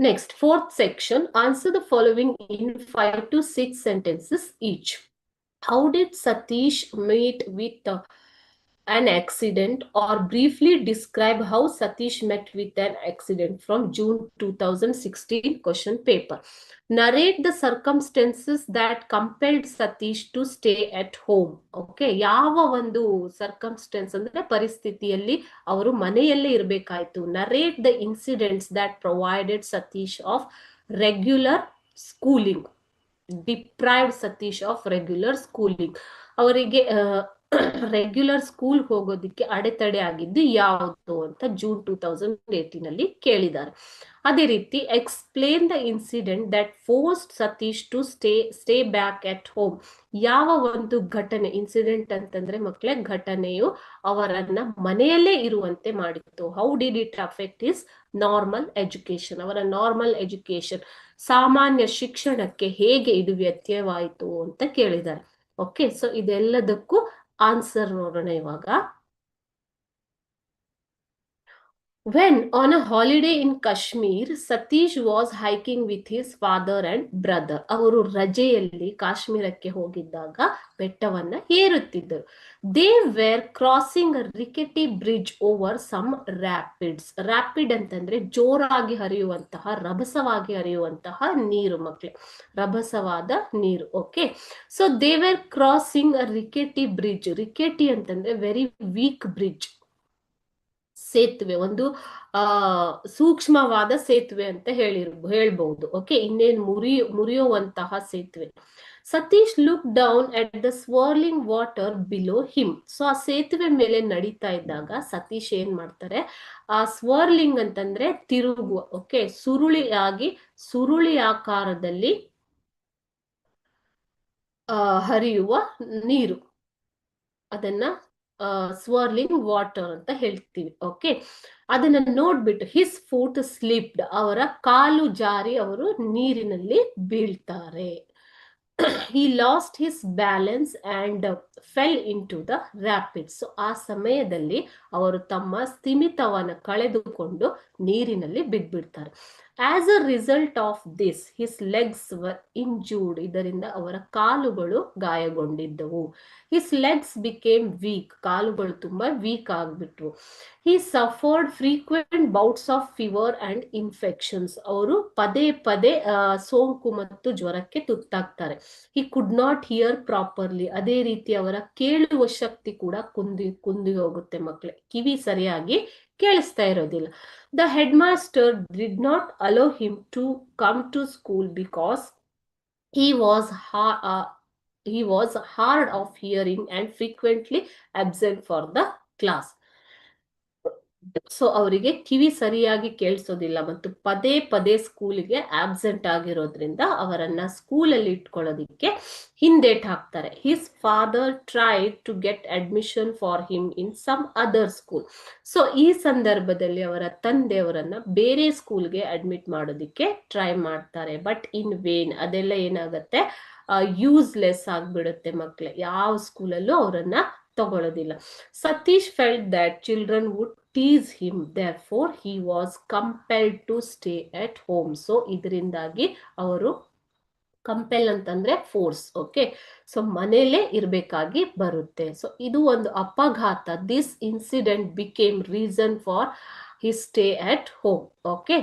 Next, fourth section, answer the following in 5 to 6 sentences each. How did Satish meet with an accident, or briefly describe how Satish met with an accident from June 2016 question paper. Narrate the circumstances that compelled Satish to stay at home. Okay, ಯಾವ ಒಂದು circumstances ಅಂದ್ರೆ ಪರಿಸ್ಥಿತಿಯಲ್ಲಿ ಅವರು ಮನೆಯಲ್ಲೇ ಇರಬೇಕಾಯ್ತು. Narrate the incidents that provided Satish of regular schooling. Deprived Satish of regular schooling. ಅವರಿಗೆ regular school ಹೋಗೋದಿಕ್ಕೆ ಅಡೆತಡೆ ಆಗಿದ್ದು ಯಾವುದು ಅಂತ ಜೂನ್ 2018 ಅಲ್ಲಿ ಕೇಳಿದ್ದಾರೆ. ಅದೇ ರೀತಿ explain the incident that forced Satish to stay back at home. ಯಾವ ಒಂದು ಘಟನೆ, ಇನ್ಸಿಡೆಂಟ್ ಅಂತಂದ್ರೆ ಮಕ್ಕಳೇ ಘಟನೆಯು ಅವರನ್ನ ಮನೆಯಲ್ಲೇ ಇರುವಂತೆ ಮಾಡಿತ್ತು. How did it affect his normal education. ಅವರ ನಾರ್ಮಲ್ ಎಜುಕೇಶನ್, ಸಾಮಾನ್ಯ ಶಿಕ್ಷಣಕ್ಕೆ ಹೇಗೆ ಇದು ವ್ಯತ್ಯಯವಾಯಿತು ಅಂತ ಕೇಳಿದ್ದಾರೆ. ಓಕೆ, ಸೊ ಇದೆಲ್ಲದಕ್ಕೂ ಆನ್ಸರ್ ನೋಡೋಣ ಇವಾಗ. When on a holiday in Kashmir, Satish was hiking with his father and brother. ಅವರು ರಜೆಯಲ್ಲಿ ಕಾಶ್ಮೀರಕ್ಕೆ ಹೋಗಿದ್ದಾಗ ಬೆಟ್ಟವನ್ನ ಏರುತ್ತಿದ್ದರು. They were crossing a rickety bridge over some rapids. Rapid ಅಂತಂದ್ರೆ ಜೋರಾಗಿ ಹರಿಯುವಂತಹ, ರಭಸವಾಗಿ ಹರಿಯುವಂತಹ ನೀರು ಮಕ್ಕಳೇ, ರಭಸವಾದ ನೀರು. Okay, so they were crossing a rickety bridge. ರಿಕೆಟಿ ಅಂತಂದ್ರೆ ವೆರಿ ವೀಕ್ ಬ್ರಿಡ್ಜ್, ಸೇತುವೆ, ಒಂದು ಸೂಕ್ಷ್ಮವಾದ ಸೇತುವೆ ಅಂತ ಹೇಳ್ಬಹುದು. ಓಕೆ, ಇನ್ನೇನು ಮುರಿಯುವಂತಹ ಸೇತುವೆ. Satish look down at the swirling water below him. So ಆ ಸೇತುವೆ ಮೇಲೆ ನಡೀತಾ ಇದ್ದಾಗ ಸತೀಶ್ ಏನ್ ಮಾಡ್ತಾರೆ, ಆ ಸ್ವರ್ಲಿಂಗ್ ಅಂತಂದ್ರೆ ತಿರುಗುವ, ಓಕೆ, ಸುರುಳಿ ಆಕಾರದಲ್ಲಿ ಹರಿಯುವ ನೀರು, ಅದನ್ನ ಸ್ವರ್ಲಿಂಗ್ ವಾಟರ್ ಅಂತ ಹೇಳ್ತೀವಿ. ಓಕೆ, ಅದನ್ನ ನೋಡ್ಬಿಟ್ಟು ಹಿಸ್ ಫುಟ್ ಸ್ಲಿಪ್ಡ್, ಅವರ ಕಾಲು ಜಾರಿ ಅವರು ನೀರಿನಲ್ಲಿ ಬೀಳ್ತಾರೆ. he lost his balance and fell into the rapids. So ಆ ಸಮಯದಲ್ಲಿ ಅವರು ತಮ್ಮ ಸ್ಥಿಮಿತವನ್ನು ಕಳೆದುಕೊಂಡು ನೀರಿನಲ್ಲಿ ಬಿದ್ಬಿಡ್ತಾರೆ. As a result of this his legs were injured. ಇದರಿಂದ ಅವರ ಕಾಲುಗಳು ಗಾಯಗೊಂಡಿದ್ದವು. His legs became weak. ಕಾಲುಗಳು ತುಂಬಾ ವೀಕ್ ಆಗ್ಬಿಟ್ವು. he suffered frequent bouts of fever and infections. ಅವರು ಪದೇ ಪದೇ ಸೋಂಕು ಮತ್ತು ಜ್ವರಕ್ಕೆ ತುತ್ತಾಗ್ತಾರೆ. he could not hear properly. ಅದೇ ರೀತಿ ಅವರ ಕೇಳುವ ಶಕ್ತಿ ಕೂಡ ಕುಂದಿ ಹೋಗುತ್ತೆ ಮಕ್ಕಳೇ, ಕಿವಿ ಸರಿಯಾಗಿ ಕೇಳಿಸ್ತಾ ಇರೋದಿಲ್ಲ. the headmaster did not allow him to come to school because he was hard of hearing and frequently absent for the class. So ಅವರಿಗೆ ಕಿವಿ ಸರಿಯಾಗಿ ಕೇಳಿಸೋದಿಲ್ಲ ಮತ್ತು ಪದೇ ಪದೇ ಸ್ಕೂಲಿಗೆ ಆಬ್ಸೆಂಟ್ ಆಗಿರೋದ್ರಿಂದ ಅವರನ್ನ ಸ್ಕೂಲಲ್ಲಿ ಇಟ್ಕೊಳ್ಳೋದಿಕ್ಕೆ ಹಿಂದೇಟ್ ಹಾಕ್ತಾರೆ. His father tried to get admission for him in some other school. So ಈ ಸಂದರ್ಭದಲ್ಲಿ ಅವರ ತಂದೆಯವರನ್ನ ಬೇರೆ ಸ್ಕೂಲ್ಗೆ ಅಡ್ಮಿಟ್ ಮಾಡೋದಿಕ್ಕೆ ಟ್ರೈ ಮಾಡ್ತಾರೆ. But in vain. ಅದೆಲ್ಲ ಏನಾಗತ್ತೆ, ಯೂಸ್ಲೆಸ್ ಆಗ್ಬಿಡುತ್ತೆ ಮಕ್ಕಳೇ, ಯಾವ ಸ್ಕೂಲಲ್ಲೂ ಅವರನ್ನ ತಗೊಳ್ಳೋದಿಲ್ಲ. Satish felt that children would tease him, therefore he was compelled to stay at home. So ಇದರಿಂದಾಗಿ ಅವರು, ಕಂಪೆಲ್ ಅಂತಂದ್ರೆ ಫೋರ್ಸ್, ಓಕೆ, ಸೊ ಮನೇಲೆ ಇರ್ಬೇಕಾಗಿ ಬರುತ್ತೆ. ಸೊ ಇದು ಒಂದು ಅಪಘಾತ. This incident became reason for his stay at home. Okay,